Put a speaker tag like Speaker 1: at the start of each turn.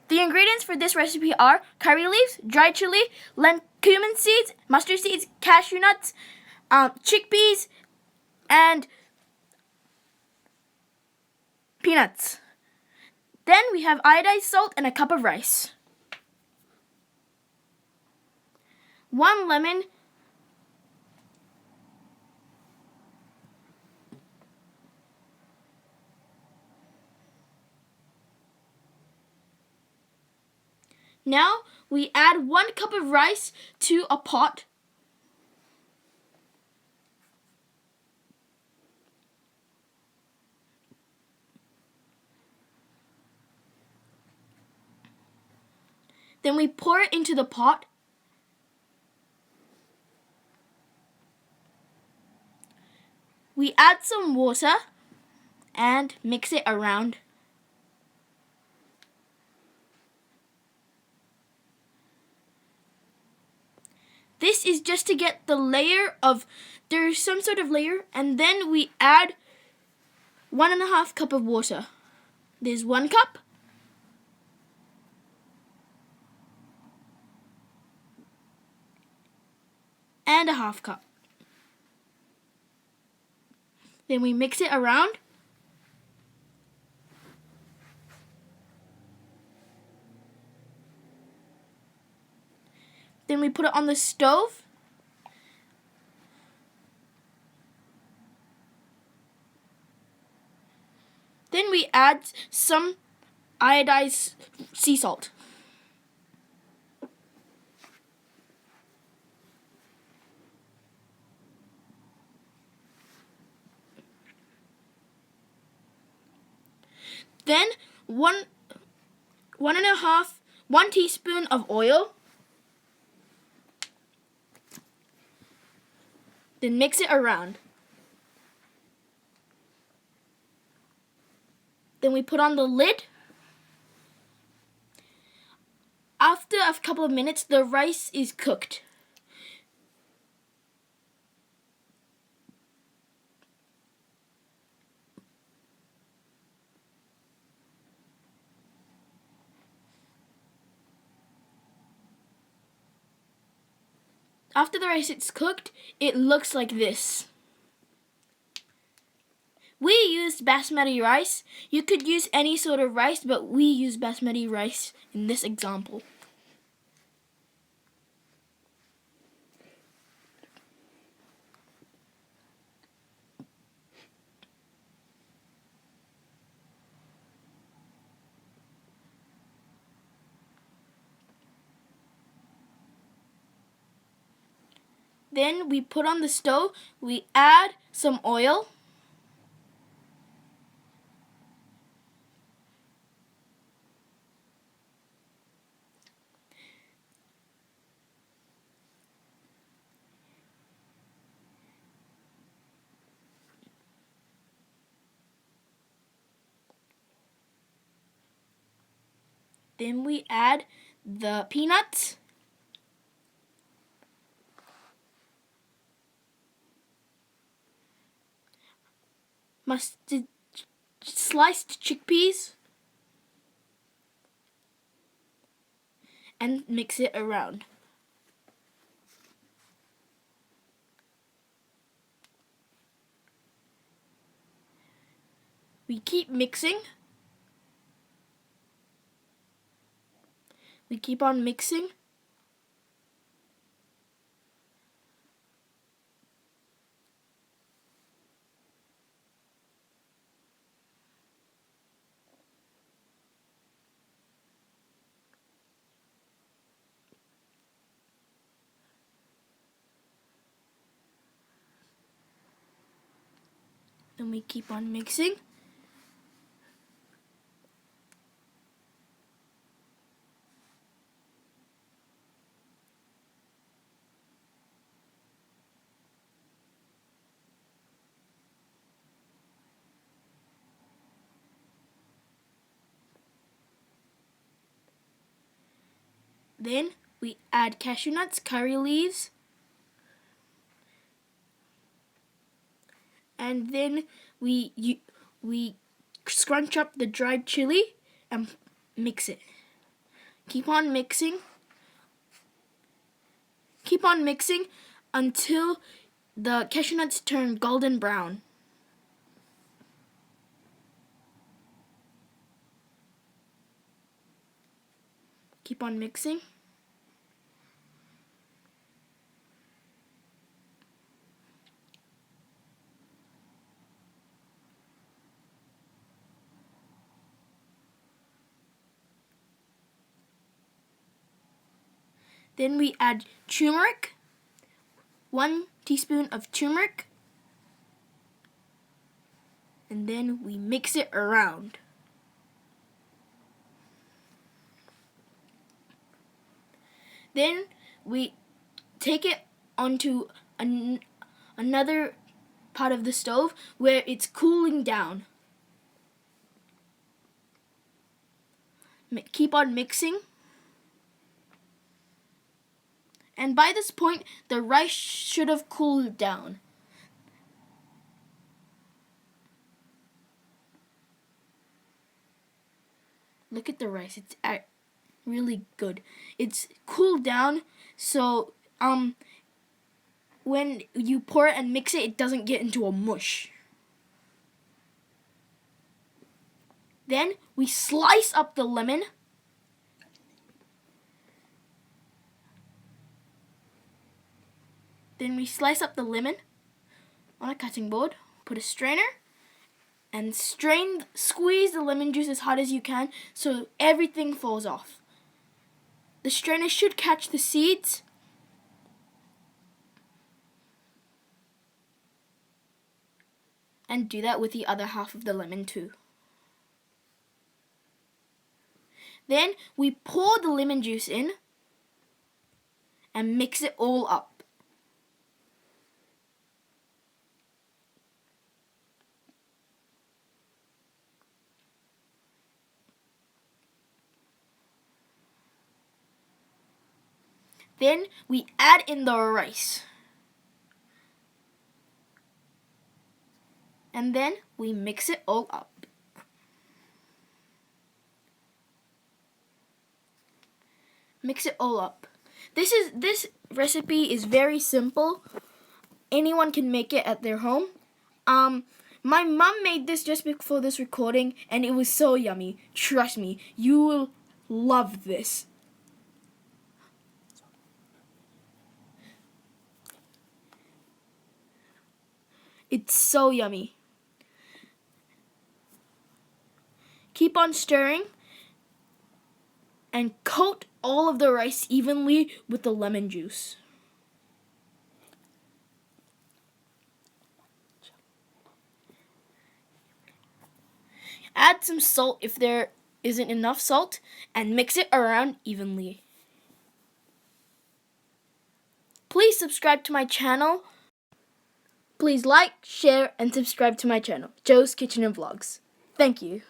Speaker 1: The ingredients for this recipe are curry leaves, dried chili, cumin seeds, mustard seeds, cashew nuts, chickpeas, and peanuts. Then we have iodized salt and a cup of rice. 1 lemon, now we add 1 cup of rice to a pot. Then we pour it into the pot. We add some water and mix it around. This is just to get the layer of, there's some sort of layer, and then we add 1.5 cup of water. There's 1 cup. And a 1/2 cup. Then we mix it around. Then we put it on the stove. Then we add some iodized sea salt. Then 1 teaspoon of oil. Then mix it around. Then we put on the lid. After a couple of minutes, the rice is cooked. After the rice is cooked, it looks like this. We used basmati rice. You could use any sort of rice, but we use basmati rice in this example. Then we put on the stove, we add some oil. Then we add the peanuts. Sliced chickpeas, and mix it around. We keep mixing. We keep on mixing. Then we keep on mixing. Then we add cashew nuts, curry leaves, and then we scrunch up the dried chili and mix it. Keep on mixing. Keep on mixing until the cashew nuts turn golden brown. Keep on mixing. Then we add turmeric, 1 teaspoon of turmeric, and then we mix it around. Then we take it onto another part of the stove where it's cooling down. Keep on mixing. And by this point, the rice should have cooled down. Look at the rice. It's really good. It's cooled down, so when you pour it and mix it, it doesn't get into a mush. Then we slice up the lemon. Then we slice up the lemon on a cutting board, put a strainer, and squeeze the lemon juice as hard as you can so everything falls off. The strainer should catch the seeds. And do that with the other half of the lemon too. Then we pour the lemon juice in and mix it all up. Then we add in the rice. And then we mix it all up. Mix it all up. This recipe is very simple. Anyone can make it at their home. My mom made this just before this recording and it was so yummy. Trust me, you will love this. It's so yummy. Keep on stirring and coat all of the rice evenly with the lemon juice. Add some salt if there isn't enough salt and mix it around evenly. Please subscribe to my channel. Please like, share, and subscribe to my channel, Joe's Kitchen and Vlogs. Thank you.